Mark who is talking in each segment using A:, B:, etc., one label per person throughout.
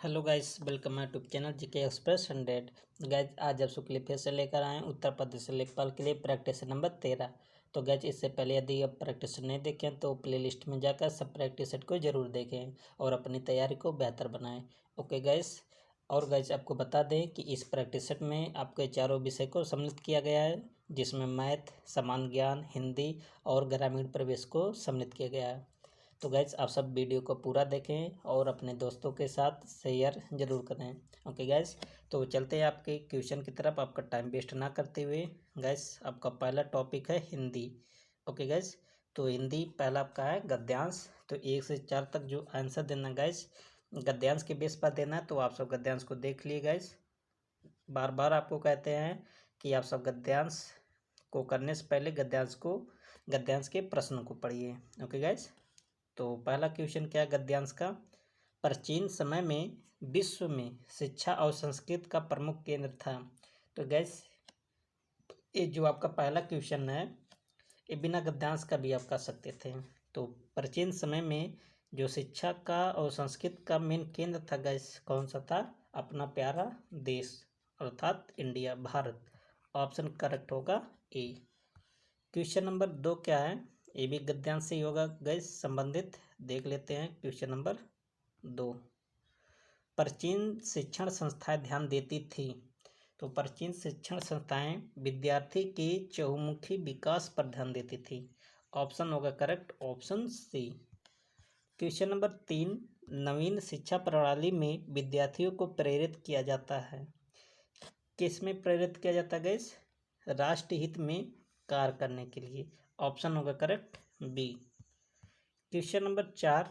A: Hello guys, welcome my YouTube channel GK express 100। Guys, आज आप सबके लिए फिर से लेकर आए हैं उत्तर प्रदेश लेखपाल के लिए प्रैक्टिस नंबर 13। तो गाइस, इससे पहले यदि आप प्रैक्टिस नहीं देखें तो प्लेलिस्ट में जाकर सब प्रैक्टिस सेट को ज़रूर देखें और अपनी तैयारी को बेहतर बनाएं। Okay guys. और गाइस, आपको बता दें कि इस प्रैक्टिस सेट में आपके चारों विषय को सम्मिलित किया गया है, जिसमें मैथ, सामान्य ज्ञान, हिंदी और ग्रामीण प्रवेश को सम्मिलित किया गया है। तो गाइज, आप सब वीडियो को पूरा देखें और अपने दोस्तों के साथ शेयर ज़रूर करें। ओके गाइज, तो चलते हैं आपके क्वेश्चन की तरफ, आपका टाइम वेस्ट ना करते हुए। गाइज, आपका पहला टॉपिक है हिंदी। ओके गाइज, तो हिंदी पहला आपका है गद्यांश। तो 1 से 4 तक जो आंसर देना गाइज, गद्यांश के बेस पर देना है। तो आप सब गद्यांश को देख लिए गाइज। बार बार आपको कहते हैं कि आप सब गद्यांश को करने से पहले गद्यांश के प्रश्न को पढ़िए। ओके गाइज, तो पहला क्वेश्चन क्या है गद्यांश का। प्राचीन समय में विश्व में शिक्षा और संस्कृत का प्रमुख केंद्र था। तो गैस, ये जो आपका पहला क्वेश्चन है ये बिना गद्यांश का भी आप कर सकते थे। तो प्राचीन समय में जो शिक्षा का और संस्कृत का मेन केंद्र था गैस, कौन सा था? अपना प्यारा देश अर्थात इंडिया, भारत। ऑप्शन करेक्ट होगा ए। क्वेश्चन नंबर 2 क्या है? ये भी गद्यांश से ही होगा गैस संबंधित। देख लेते हैं क्वेश्चन नंबर 2। प्राचीन शिक्षण संस्थाएं ध्यान देती थी। तो प्राचीन शिक्षण संस्थाएं विद्यार्थी के चहुमुखी विकास पर ध्यान देती थी। ऑप्शन होगा correct, option C. Question number 3, नवीन शिक्षा प्रणाली में विद्यार्थियों को प्रेरित किया जाता है। किस में प्रेरित किया जाता है गैस? राष्ट्र हित में कार्य करने के लिए। ऑप्शन होगा करेक्ट बी। क्वेश्चन नंबर 4,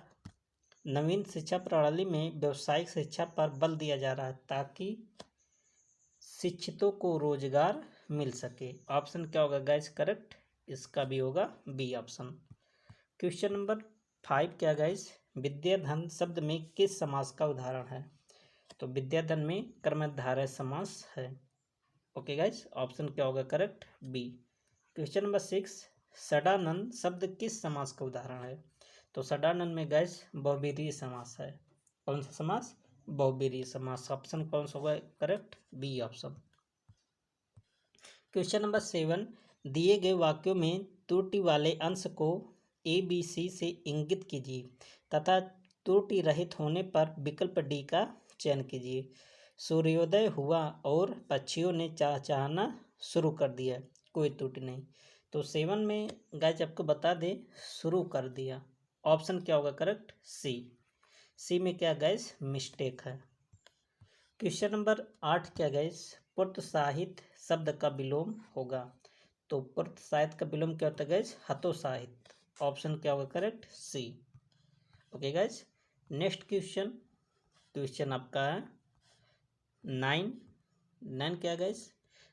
A: नवीन शिक्षा प्रणाली में व्यावसायिक शिक्षा पर बल दिया जा रहा है ताकि शिक्षितों को रोजगार मिल सके। ऑप्शन क्या होगा गाइस करेक्ट? इसका भी होगा बी ऑप्शन। क्वेश्चन नंबर 5 क्या गाइस, विद्याधन शब्द में किस समास का उदाहरण है? तो विद्याधन में कर्मधारय समास है। ओके गाइस, ऑप्शन क्या होगा करेक्ट? बी। क्वेश्चन नंबर 6, षडानंद शब्द किस समास का उदाहरण है? तो षडानंद में गैस बहुब्रीहि समास है। कौन सा समास? बहुब्रीहि समास। ऑप्शन कौन सा होगा correct? B option. Question number 7, दिए गए वाक्यों में त्रुटि वाले अंश को ए बी सी से इंगित कीजिए तथा त्रुटि रहित होने पर विकल्प डी का चयन कीजिए। सूर्योदय हुआ और पक्षियों ने चहचहाना शुरू कर दिया, कोई त्रुटि नहीं। तो 7 में गाइस आपको बता दे शुरू कर दिया। ऑप्शन क्या होगा करेक्ट? सी। सी में क्या गाइस मिस्टेक है। क्वेश्चन नंबर 8 क्या गाइस, प्रोत्साहित शब्द का विलोम होगा। तो प्रोत्साहित का विलोम क्या होता है गाइस? हतोत्साहित। ऑप्शन क्या होगा करेक्ट? सी। ओके गाइस, नेक्स्ट क्वेश्चन आपका है 9 क्या गाइस,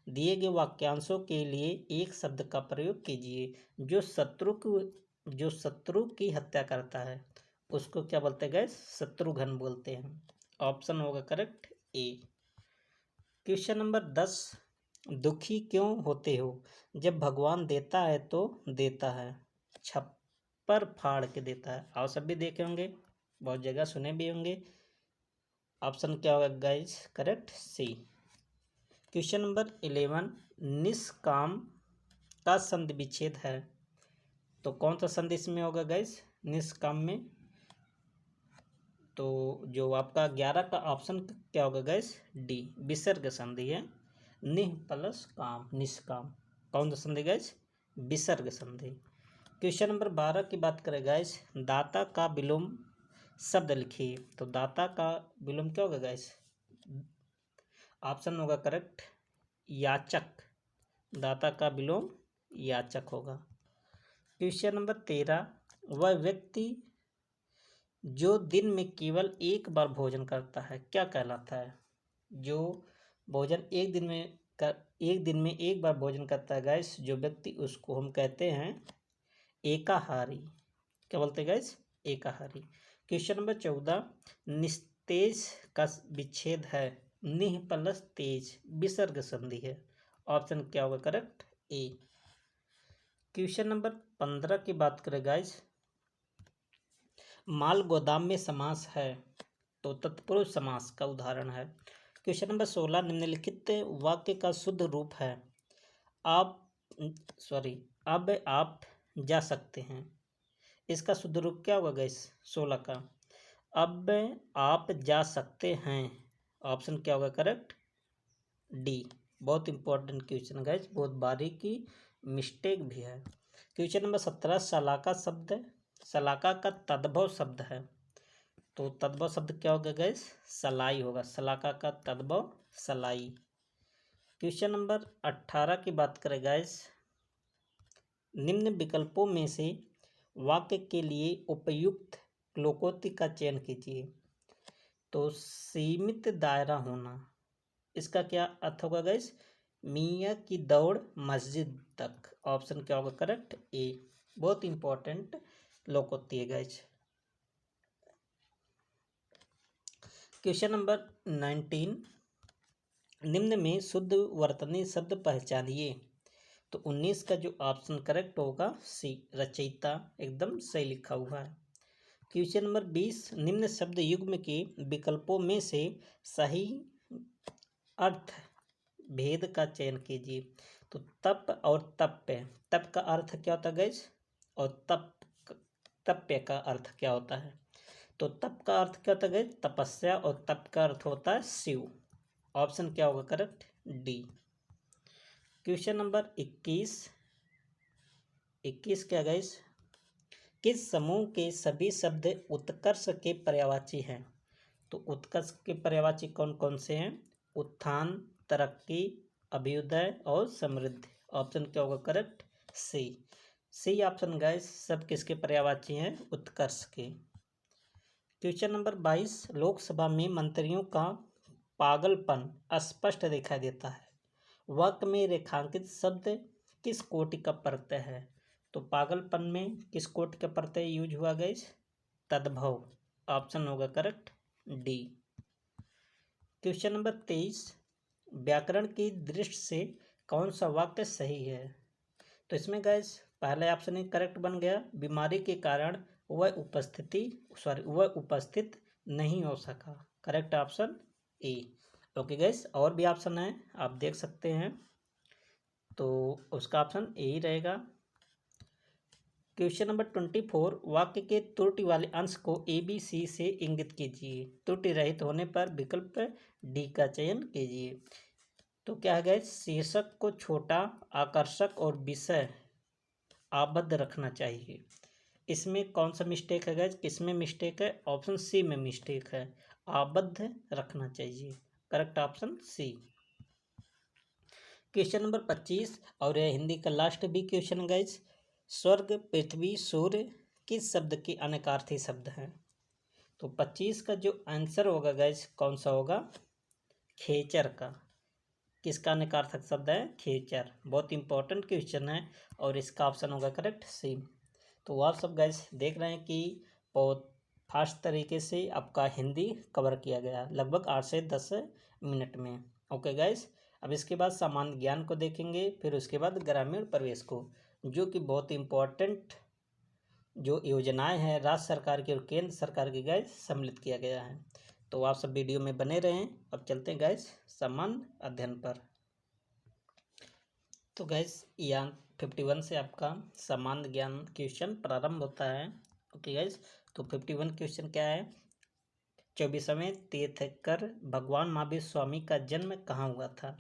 A: दिए गए वाक्यांशों के लिए एक शब्द का प्रयोग कीजिए जो शत्रु की हत्या करता है। उसको क्या बोलते हैं गाइस? शत्रुघ्न बोलते हैं। ऑप्शन होगा करेक्ट ए। क्वेश्चन नंबर 10, दुखी क्यों होते हो? जब भगवान देता है तो देता है, छप्पर फाड़ के देता है। आप सब भी देखे होंगे, बहुत जगह सुने भी होंगे। ऑप्शन क्या होगा गाइस करेक्ट? सी। क्वेश्चन नंबर 11, निष्काम का संधि विच्छेद है। तो कौन सा संधि इसमें होगा गाइस निष्काम में? तो जो आपका 11 का ऑप्शन क्या होगा गाइस? डी, विसर्ग संधि है। निह प्लस काम, निष्काम। कौन सा संधि गाइस? विसर्ग संधि। क्वेश्चन नंबर 12 की बात करें गाइस, दाता का विलोम शब्द लिखिए। तो दाता का विलोम क्या होगा गाइस? ऑप्शन होगा करेक्ट याचक। दाता का विलोम याचक होगा। क्वेश्चन नंबर 13, वह व्यक्ति जो दिन में केवल एक बार भोजन करता है क्या कहलाता है? जो भोजन एक दिन में एक बार भोजन करता है गाइस जो व्यक्ति, उसको हम कहते हैं एकाहारी। क्या बोलते हैं गाइस? एकाहारी। क्वेश्चन नंबर 14, निस्तेज का विच्छेद है। निह प्लस तेज, विसर्ग संधि है। ऑप्शन क्या होगा करेक्ट? ए। क्वेश्चन नंबर 15 की बात करें गाइस, माल गोदाम में समास है। तो तत्पुरुष समास का उदाहरण है। क्वेश्चन नंबर 16, निम्नलिखित वाक्य का शुद्ध रूप है अब आप जा सकते हैं। इसका शुद्ध रूप क्या होगा गाइस 16 का? अब आप जा सकते हैं। ऑप्शन क्या होगा करेक्ट? डी। बहुत इंपॉर्टेंट क्वेश्चन गाइस, बहुत बारीकी मिस्टेक भी है। क्वेश्चन नंबर 17, शलाका का तद्भव शब्द है। तो तद्भव शब्द क्या होगा गाइस? सलाई होगा। शलाका का तद्भव सलाई। क्वेश्चन नंबर 18 की बात करें गाइस, निम्न विकल्पों में से वाक्य के लिए उपयुक्त लोकोक्ति का चयन कीजिए। तो सीमित दायरा होना, इसका क्या अर्थ होगा गाइस? मियाँ की दौड़ मस्जिद तक। ऑप्शन क्या होगा करेक्ट? ए। बहुत इंपॉर्टेंट लोकोक्ति है गाइस। क्वेश्चन नंबर 19, निम्न में शुद्ध वर्तनी शब्द पहचानिए। तो 19 का जो ऑप्शन करेक्ट होगा सी, रचयिता, एकदम सही लिखा हुआ है। क्वेश्चन नंबर 20, निम्न शब्द युग्म के विकल्पों में से सही अर्थ भेद का चयन कीजिए। तो तप और तप्य, तप का अर्थ क्या होता है गाइस? और तप्य का अर्थ क्या होता है? तो तप का अर्थ क्या होता है गाइस? तपस्या। और तप का अर्थ होता है शिव। ऑप्शन क्या होगा करेक्ट? डी। क्वेश्चन नंबर 21 क्या गाइस? किस समूह के सभी शब्द उत्कर्ष के पर्यायवाची हैं? तो उत्कर्ष के पर्यायवाची कौन कौन से हैं? उत्थान, तरक्की, अभ्युदय और समृद्धि। ऑप्शन क्या होगा करेक्ट? सी ऑप्शन गाइस, सब किसके पर्यायवाची हैं? उत्कर्ष के। क्वेश्चन नंबर 22, लोकसभा में मंत्रियों का पागलपन स्पष्ट दिखाई देता है। वाक्य में रेखांकित शब्द किस कोटि का प्रत्यय है? तो पागलपन में किस कोटि का प्रत्यय यूज हुआ गाइस? तद्भव। ऑप्शन होगा करेक्ट डी। क्वेश्चन नंबर 23, व्याकरण की दृष्टि से कौन सा वाक्य सही है? तो इसमें गाइस पहले ऑप्शन ही करेक्ट बन गया, बीमारी के कारण वह उपस्थित नहीं हो सका। Correct option A. Okay guys, और भी ऑप्शन है आप देख सकते हैं, तो उसका ऑप्शन ए ही रहेगा। क्वेश्चन नंबर 24, वाक्य के त्रुटि वाले अंश को ABC से इंगित कीजिए। त्रुटि रहित होने पर विकल्प डी का चयन कीजिए। तो क्या है गाइस? शीर्षक को छोटा, आकर्षक और विषय आबद्ध रखना चाहिए। इसमें कौन सा मिस्टेक है गाइस? किसमें मिस्टेक है? ऑप्शन सी में मिस्टेक है, आबद्ध रखना चाहिए। Correct option C. Question number 25 और यह हिंदी का लास्ट भी क्वेश्चन गाइस, स्वर्ग, पृथ्वी, सूर्य किस शब्द के अनेकार्थी शब्द हैं? तो 25 का जो आंसर होगा गाइस कौन सा होगा? खेचर का। किसका अनेकार्थक शब्द है? खेचर। बहुत इंपॉर्टेंट क्वेश्चन है और इसका ऑप्शन होगा करेक्ट सी। तो आप सब गाइस देख रहे हैं कि बहुत फास्ट तरीके से आपका हिंदी कवर किया गया, लगभग 8 से 10 मिनट में। ओके गाइस, अब इसके बाद सामान्य ज्ञान को देखेंगे, फिर उसके बाद ग्रामीण प्रवेश को, जो कि बहुत इम्पोर्टेंट जो योजनाएं हैं राज्य सरकार की और केंद्र सरकार की गाइस सम्मिलित किया गया है। तो आप सब वीडियो में बने रहें। अब चलते हैं गाइस सामान्य अध्ययन पर। तो गाइस यहाँ 51 से आपका सामान्य ज्ञान क्वेश्चन प्रारंभ होता है। ओके गाइस, तो 51 क्वेश्चन क्या है? 24वें तीर्थंकर भगवान महावीर स्वामी का जन्म कहाँ हुआ था?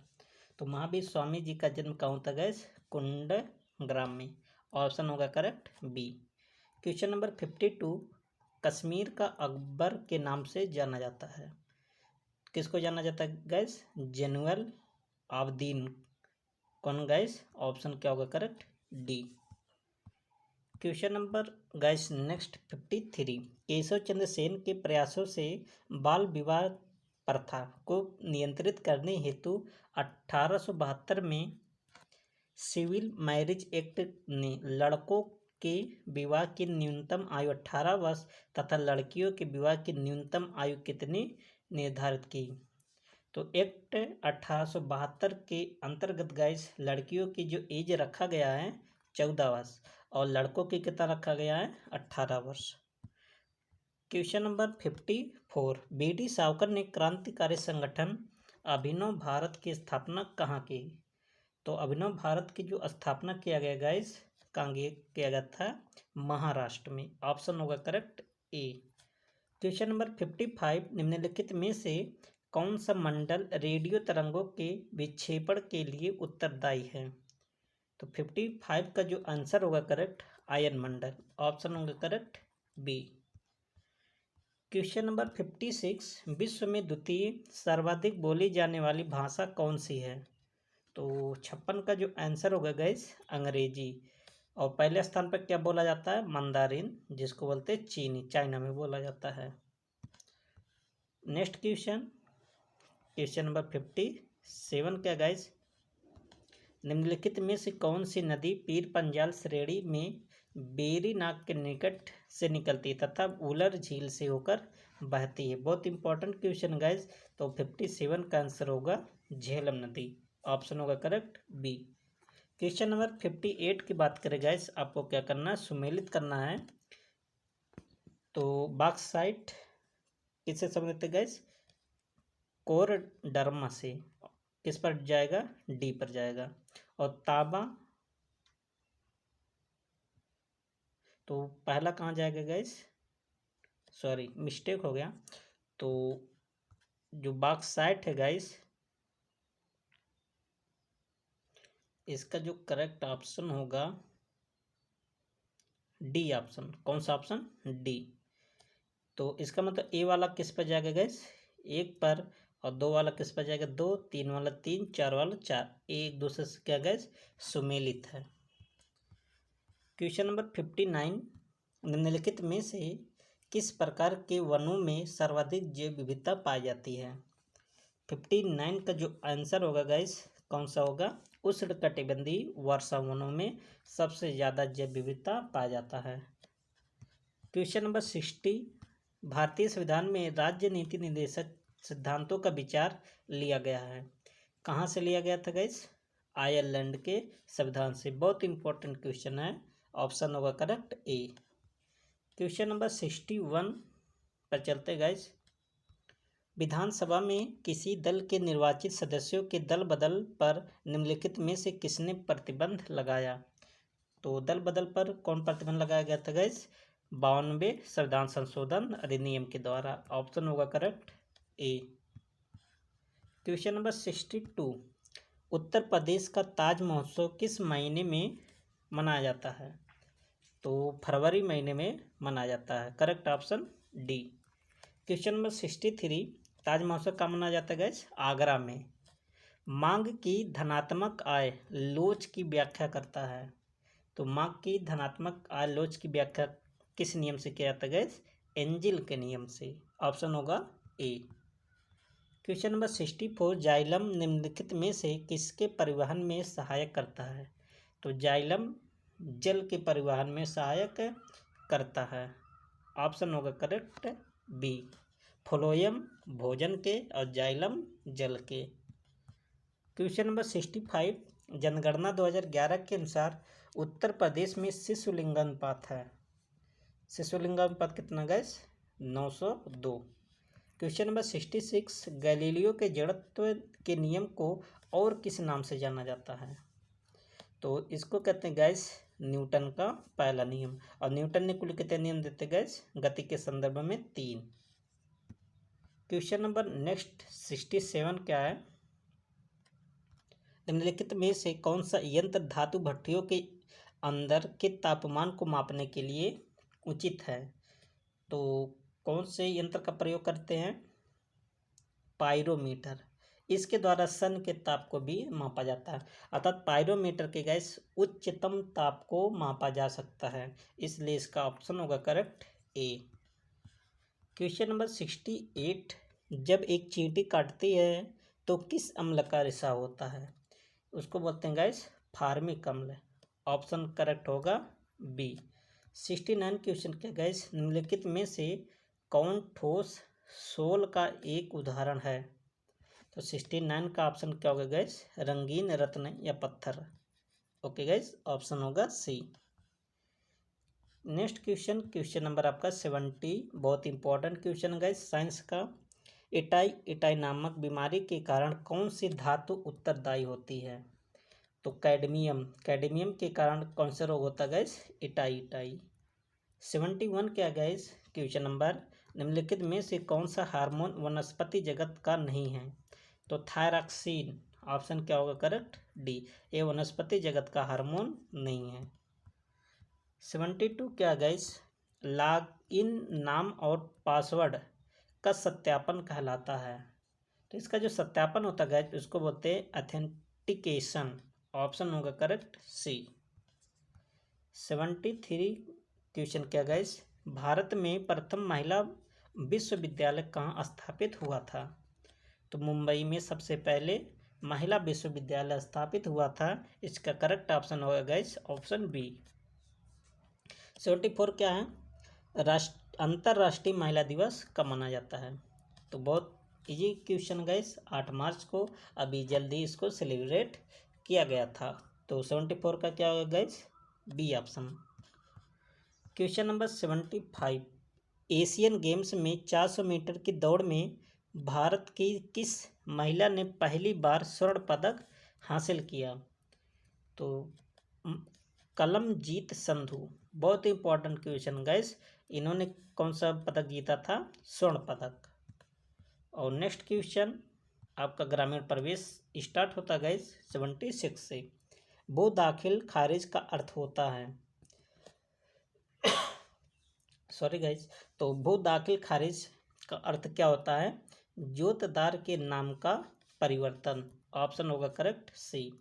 A: तो महावीर स्वामी जी का जन्म कहाँ होता है गाइस? कुंड ग्राम में। ऑप्शन होगा correct B. Question number 52, Kashmir का अकबर के नाम से जाना जाता है। किसको जाना जाता है गाइस? जैनुअल आबदीन। कौन गाइस? ऑप्शन क्या होगा correct? D. Question number guys next 53, Keshav Chandra Sen के प्रयासों से बाल विवाह प्रथा को नियंत्रित करने हेतु 1872 में सिविल मैरिज एक्ट ने लड़कों के विवाह की न्यूनतम आयु 18 वर्ष तथा लड़कियों के विवाह की न्यूनतम आयु कितनी निर्धारित की? तो एक्ट 1872 के अंतर्गत गाइस लड़कियों की जो एज रखा गया है 14 वर्ष और लड़कों की कितना रखा गया है? 18 वर्ष। Question number 54, 4 BD. सावरकर ने क्रांतिकारी संगठन अभिनव भारत की स्थापना कहाँ की? तो अभिनव भारत की जो स्थापना किया गया गाइस, कहाँ किया गया था? महाराष्ट्र में। ऑप्शन होगा करेक्ट ए। क्वेश्चन नंबर 55 निम्नलिखित में से कौन सा मंडल रेडियो तरंगों के विक्षेपण के लिए उत्तरदायी है? तो 55 का जो आंसर होगा करेक्ट आयन मंडल। ऑप्शन होगा करेक्ट बी। क्वेश्चन नंबर 56 विश्व में द्वितीय सर्वाधिक बोली जाने वाली भाषा कौन सी है? तो 56 का जो आंसर होगा गाइस अंग्रेजी। और पहले स्थान पर क्या बोला जाता है? मंदारिन, जिसको बोलते हैं चीनी, चाइना में बोला जाता है। नेक्स्ट क्वेश्चन नंबर 57 क्या गाइस? निम्नलिखित में से कौन सी नदी पीर पंजाल श्रेणी में बेरीनाग के निकट से निकलती है तथा उलर झील से होकर बहती है? बहुत इंपॉर्टेंट क्वेश्चन गाइस। तो 57 का आंसर होगा झेलम नदी। ऑप्शन होगा करेक्ट बी। क्वेश्चन नंबर 58 की बात करें गाइस, आपको क्या करना है? सुमेलित करना है। तो बॉक्साइट किससे संबंधित है गाइस? कोरडर्मा से। किस पर जाएगा? डी पर जाएगा। और तांबा, तो पहला कहाँ जाएगा गाइस? सॉरी मिस्टेक हो गया। तो जो बॉक्साइट है गाइस, इसका जो करेक्ट ऑप्शन होगा डी ऑप्शन। कौन सा ऑप्शन? डी। तो इसका मतलब ए वाला किस पर जाएगा गाइस? एक पर। और दो वाला किस पर जाएगा? दो। तीन वाला तीन, चार वाला चार। एक दूसरे से क्या गाइस? सुमेलित है। क्वेश्चन नंबर 59 निम्नलिखित में से किस प्रकार के वनों में सर्वाधिक जैव विविधता पाई जाती है? 59 का जो आंसर होगा गाइस कौन सा होगा? उष्णकटिबंधीय वर्षा वनों में सबसे ज़्यादा जैव विविधता पाया जाता है। क्वेश्चन नंबर 60 भारतीय संविधान में राज्य नीति निर्देशक सिद्धांतों का विचार लिया गया है। कहाँ से लिया गया था गाइस? आयरलैंड के संविधान से। बहुत इंपॉर्टेंट क्वेश्चन है। ऑप्शन होगा करेक्ट ए। क्वेश्चन नंबर 61 पर चलते गाइस। विधानसभा में किसी दल के निर्वाचित सदस्यों के दल बदल पर निम्नलिखित में से किसने प्रतिबंध लगाया? तो दल बदल पर कौन प्रतिबंध लगाया गया था गाइस? 52वें संविधान संशोधन अधिनियम के द्वारा। ऑप्शन होगा करेक्ट ए। क्वेश्चन नंबर 62 उत्तर प्रदेश का ताज महोत्सव किस महीने में मनाया जाता है? तो फरवरी महीने में मनाया जाता है। Correct option D. Question number 63 ताज महोत्सव कहाँ मनाया जाता है गाइस? आगरा में। मांग की धनात्मक आय लोच की व्याख्या करता है। तो मांग की धनात्मक आय लोच की व्याख्या किस नियम से किया जाता है गाइस? एंजिल के नियम से। ऑप्शन होगा ए। क्वेश्चन नंबर 64 जाइलम निम्नलिखित में से किसके परिवहन में सहायक करता है? तो जाइलम जल के परिवहन में सहायक करता है। ऑप्शन होगा करेक्ट बी। फ्लोएम भोजन के और जाइलम जल के। क्वेश्चन नंबर 65 जनगणना 2011 के अनुसार उत्तर प्रदेश में शिशु लिंगानुपात है। शिशु लिंगानुपात कितना गाइस? 902। क्वेश्चन नंबर 66 गैलीलियो के जड़त्व के नियम को और किस नाम से जाना जाता है? तो इसको कहते हैं गाइस न्यूटन का पहला नियम। और न्यूटन ने कुल कितने नियम देते गाइस गति के संदर्भ में? 3। क्वेश्चन नंबर नेक्स्ट 67 क्या है? निम्नलिखित में से कौन सा यंत्र धातु भट्टियों के अंदर के तापमान को मापने के लिए उचित है? तो कौन से यंत्र का प्रयोग करते हैं? पायरोमीटर। इसके द्वारा सन के ताप को भी मापा जाता है। अर्थात पायरोमीटर के गैस उच्चतम ताप को मापा जा सकता है, इसलिए इसका ऑप्शन होगा करेक्ट ए। क्वेश्चन नंबर 68 जब एक चींटी काटती है तो किस अम्ल का रिसाव होता है? उसको बोलते हैं गैस फार्मिक अम्ल। ऑप्शन करेक्ट होगा बी। 69 क्वेश्चन क्या गैस निम्नलिखित में से कौन ठोस सोल का एक उदाहरण है? तो 69 का ऑप्शन क्या होगा गैस? रंगीन रत्न या पत्थर। ओके गैस ऑप्शन होगा सी। नेक्स्ट क्वेश्चन, क्वेश्चन नंबर आपका 70, बहुत इंपॉर्टेंट क्वेश्चन गाइस साइंस का। इटाई इटाई नामक बीमारी के कारण कौन सी धातु उत्तरदायी होती है? तो कैडमियम, कैडमियम के कारण कौन सा रोग होता है गाइस? Itai itai. 71 क्या गैस क्वेश्चन नंबर, निम्नलिखित में से कौन सा हार्मोन वनस्पति जगत का नहीं है? तो थायरॉक्सिन, ऑप्शन क्या होगा करेक्ट? डी, ये वनस्पति जगत का हार्मोन नहीं है। 72 क्या गैस, लॉग इन नाम और पासवर्ड का सत्यापन कहलाता है? तो इसका जो सत्यापन होता है गैस उसको बोलते हैं अथेंटिकेशन, ऑप्शन होगा करेक्ट सी। 73 क्वेश्चन क्या गैस, भारत में प्रथम महिला विश्वविद्यालय कहाँ स्थापित हुआ था? तो मुंबई में सबसे पहले महिला विश्वविद्यालय स्थापित हुआ था। इसका करेक्ट ऑप्शन होगा गैस ऑप्शन बी। 74 क्या है, अंतर्राष्ट्रीय महिला दिवस कब मनाया जाता है? तो बहुत इजी क्वेश्चन गैस, 8 मार्च को, अभी जल्दी इसको सेलिब्रेट किया गया था। तो 74 का क्या होगा guys? B option. Question number 75, Asian games में 400 मीटर की दौड़ में भारत की किस महिला ने पहली बार स्वर्ण पदक हासिल किया? तो कलमजीत संधू, बहुत इंपॉर्टेंट क्वेश्चन गैस, इन्होंने कौन सा पदक जीता था? स्वर्ण पदक। और नेक्स्ट क्वेश्चन आपका ग्रामीण प्रवेश स्टार्ट होता गैस 76 से। वो दाखिल खारिज का अर्थ होता है, सॉरी गाइज, तो भू दाखिल खारिज का अर्थ क्या होता है? जोतदार के नाम का परिवर्तन, ऑप्शन होगा करेक्ट सी।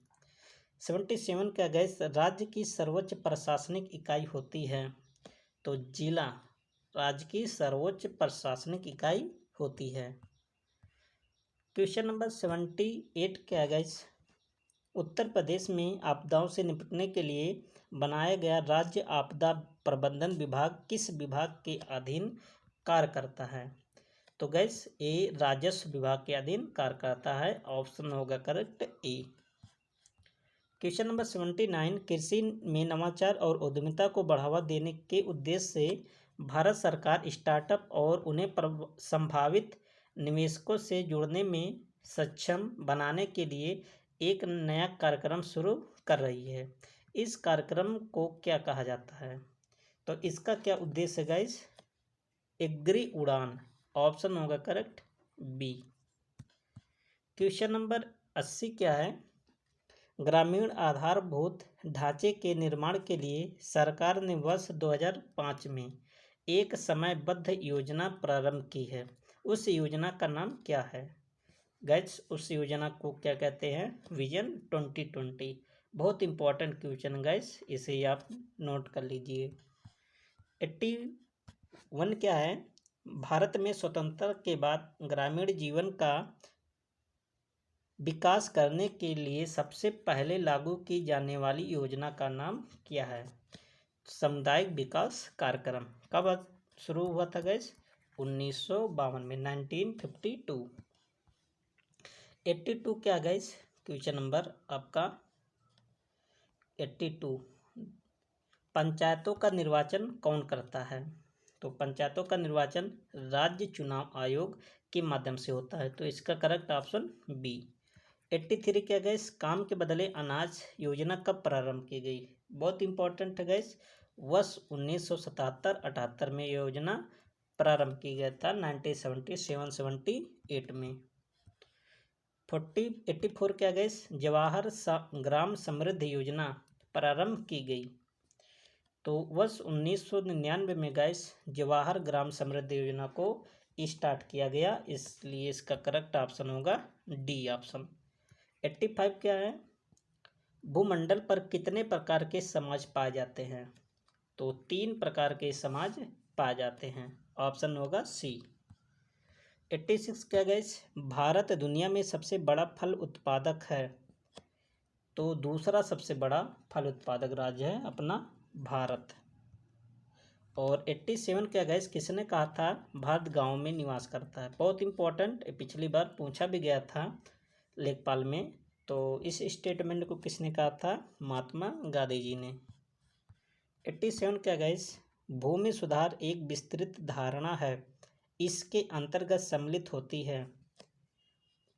A: 77 का गैस, राज्य की सर्वोच्च प्रशासनिक इकाई होती है? तो जिला राज्य की सर्वोच्च प्रशासनिक इकाई होती है। क्वेश्चन नंबर 78 क्या गैस, उत्तर प्रदेश में आपदाओं से निपटने के लिए बनाया गया राज्य आपदा प्रबंधन विभाग किस विभाग के अधीन कार्य करता है? तो गैस ए राजस्व विभाग के अधीन कार्य करता है, ऑप्शन होगा करेक्ट ए। क्वेश्चन नंबर 79, कृषि में नवाचार और उद्यमिता को बढ़ावा देने के उद्देश्य से भारत सरकार स्टार्टअप और उन्हें संभावित निवेशकों से जुड़ने में सक्षम बनाने के लिए एक नया कार्यक्रम शुरू कर रही है। इस कार्यक्रम को क्या कहा जाता है? तो इसका क्या उद्देश्य है गाइस? एग्री उड़ान, ऑप्शन होगा करेक्ट बी। क्वेश्चन नंबर 80 क्या है, ग्रामीण आधारभूत ढांचे के निर्माण के लिए सरकार ने वर्ष 2005 में एक समयबद्ध योजना प्रारंभ की है। उस योजना का नाम क्या है? गाइस उस योजना को क्या कहते हैं? विजन 2020। बहुत इंपॉर्टेंट क्वेश्चन गाइस, इसे आप नोट कर लीजिए। 81 क्या है, भारत में स्वतंत्रता के बाद ग्रामीण जीवन का विकास करने के लिए सबसे पहले लागू की जाने वाली योजना का नाम क्या है? सामुदायिक विकास कार्यक्रम। कब शुरू हुआ था गैस? 1952 में, 1952। 82 क्या गैस, क्वेश्चन नंबर आपका 82, पंचायतों का निर्वाचन कौन करता है? तो पंचायतों का निर्वाचन राज्य चुनाव आयोग के माध्यम से होता है, तो इसका करेक्ट ऑप्शन बी। 83 क्या गैस, काम के बदले अनाज योजना कब प्रारंभ की गई? बहुत इंपॉर्टेंट है गैस, वर्ष 1977-78 में योजना प्रारंभ की गया था, 1977-78 में। 84 क्या गैस, जवाहर ग्राम समृद्धि योजना प्रारंभ की गई? तो वर्ष 1999 में गैस जवाहर ग्राम समृद्धि योजना को स्टार्ट किया गया, इसलिए इसका करेक्ट ऑप्शन होगा डी ऑप्शन। 85 क्या है, भूमंडल पर कितने प्रकार के समाज पाए जाते हैं? तो 3 प्रकार के समाज पाए जाते हैं, ऑप्शन होगा सी। 86 क्या गैस, भारत दुनिया में सबसे बड़ा फल उत्पादक है? तो दूसरा सबसे बड़ा फल उत्पादक राज्य है अपना भारत। और 87 क्या गैस, किसने कहा था भारत गांव में निवास करता है? बहुत इंपॉर्टेंट, पिछली बार पूछा भी गया था लेखपाल में, तो इस स्टेटमेंट को किसने कहा था? महात्मा गांधी जी ने। 87 क्या गैस, भूमि सुधार एक विस्तृत धारणा है, इसके अंतर्गत सम्मिलित होती है।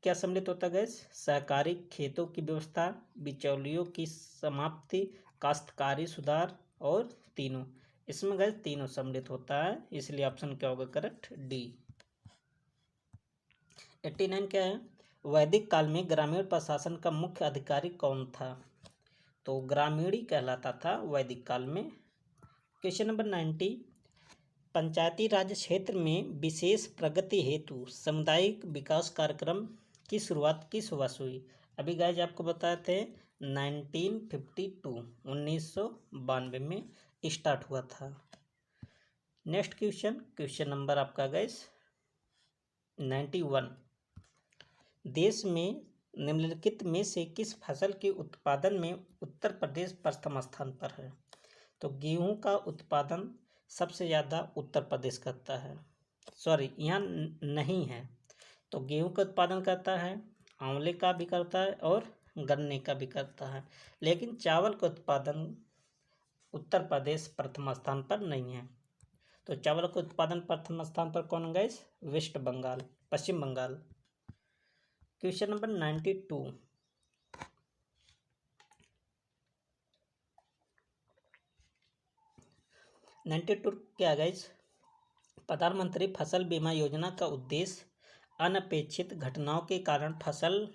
A: क्या सम्मिलित होता है गैस? सहकारी खेतों की व्यवस्था, बिचौलियों की समाप्ति, काश्तकारी सुधार और तीनों। इसमें गैस तीनों सम्मिलित होता है, इसलिए ऑप्शन क्या होगा करेक्ट? डी। 89 क्या है? वैदिक काल में ग्रामीण प्रशासन का मुख्य अधिकारी कौन था? तो ग्रामीणी कहलाता था वैदिक काल में। क्वेश्चन नंबर 90, पंचायती राज क्षेत्र में विशेष प्रगति हेतु सामुदायिक विकास कार्यक्रम की शुरुआत किस वर्ष हुई? अभी गाइज आपको बताए थे 1952 1992 में स्टार्ट हुआ था। नेक्स्ट क्वेश्चन नंबर आपका गाइज 91, देश में निम्नलिखित में से किस फसल के उत्पादन में उत्तर प्रदेश प्रथम स्थान पर है? तो गेहूं का उत्पादन सबसे ज़्यादा उत्तर प्रदेश करता है। सॉरी, यहाँ नहीं है। तो गेहूं का उत्पादन करता है, आंवले का भी करता है और गन्ने का भी करता है, लेकिन चावल का उत्पादन उत्तर प्रदेश प्रथम स्थान पर नहीं है। तो चावल का उत्पादन प्रथम स्थान पर कौन है? वेस्ट बंगाल, पश्चिम बंगाल। क्वेश्चन नंबर 92, क्या गाइज? प्रधानमंत्री फसल बीमा योजना का उद्देश्य अनपेक्षित घटनाओं के कारण फसल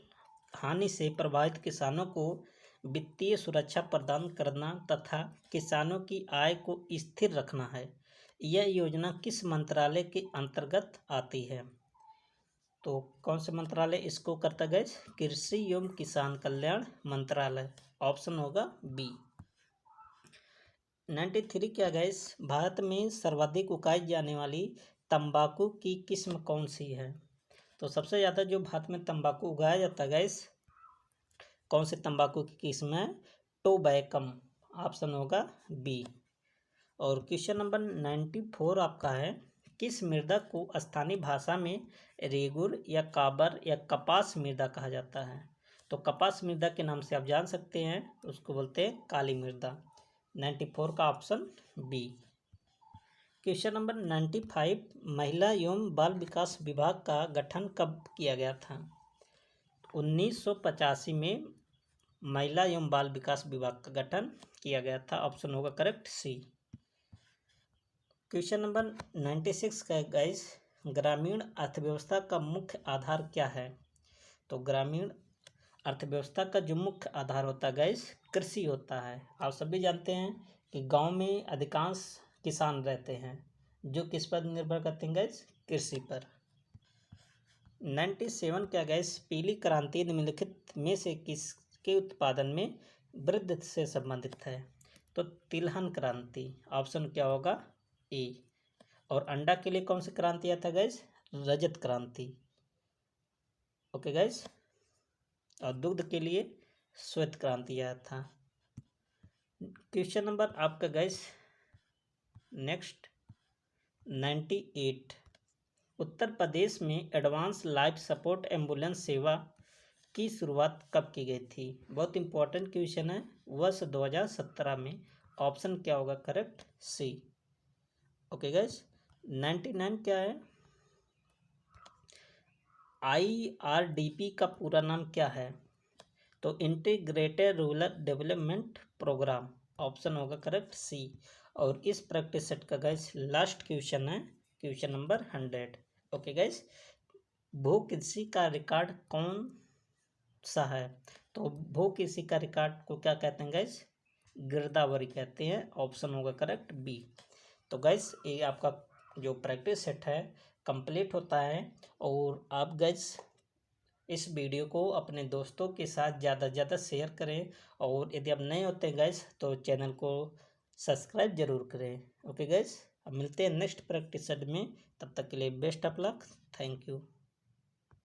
A: हानि से प्रभावित किसानों को वित्तीय सुरक्षा प्रदान करना तथा किसानों की आय को स्थिर रखना है। यह योजना किस मंत्रालय के अंतर्गत आती है? तो कौन से मंत्रालय इसको करता है? कृषि एवं किसान कल्याण मंत्रालय। ऑप्शन होगा बी। 93 क्या गैस? भारत में सर्वाधिक उगाई जाने वाली तंबाकू की किस्म कौन सी है? तो सबसे ज़्यादा जो भारत में तंबाकू उगाया जाता है गैस, कौन से तंबाकू की किस्म है? टोबैकम। ऑप्शन होगा बी। और क्वेश्चन नंबर 94 आपका है, किस मृदा को स्थानीय भाषा में रेगुर या काबर या कपास मृदा कहा जाता है? तो कपास मृदा के नाम से आप जान सकते हैं, उसको बोलते हैं काली मृदा। 94 का ऑप्शन बी। क्वेश्चन नंबर 95, महिला एवं बाल विकास विभाग का गठन कब किया गया था? 1985 में महिला एवं बाल विकास विभाग का गठन किया गया था। ऑप्शन होगा करेक्ट सी। क्वेश्चन नंबर 96 का गाइस, ग्रामीण अर्थव्यवस्था का मुख्य आधार क्या है? तो ग्रामीण अर्थव्यवस्था का जो मुख्य आधार होता है गाइस, कृषि होता है। आप सभी जानते हैं कि गांव में अधिकांश किसान रहते हैं जो किस पर निर्भर करते हैं गाइस? कृषि पर। 97 क्या गाइस? पीली क्रांति निम्नलिखित में से किसके उत्पादन में वृद्धि से संबंधित है? तो तिलहन क्रांति। ऑप्शन क्या होगा? ए। और अंडा के लिए कौन सी क्रांति आता है गाइस? रजत क्रांति। Okay guys. और दुग्ध के लिए श्वेत क्रांति आया था। क्वेश्चन नंबर आपका गाइस नेक्स्ट 98, उत्तर प्रदेश में एडवांस लाइफ सपोर्ट एम्बुलेंस सेवा की शुरुआत कब की गई थी? बहुत इंपॉर्टेंट क्वेश्चन है। वर्ष 2017 में। ऑप्शन क्या होगा करेक्ट? सी। Okay guys. 99 क्या है? IRDP का पूरा नाम क्या है? तो integrated rural development programme. Option होगा करेक्ट सी। और इस प्रैक्टिस सेट का गाइस लास्ट क्वेश्चन है, क्वेश्चन नंबर 100। ओके गाइस, भू कृषि का रिकॉर्ड कौन सा है? तो भू कृषि का रिकॉर्ड को क्या कहते हैं गाइस? गिरदावरी कहते हैं। ऑप्शन होगा करेक्ट बी। तो गाइस ये आपका जो प्रैक्टिस सेट है कंप्लीट होता है। और आप गाइस इस वीडियो को अपने दोस्तों के साथ ज़्यादा से ज़्यादा शेयर करें। और यदि आप नए होते हैं गाइस तो चैनल को सब्सक्राइब जरूर करें। ओके गाइस, अब मिलते हैं नेक्स्ट प्रैक्टिस सेट में। तब तक के लिए best of luck. Thank you.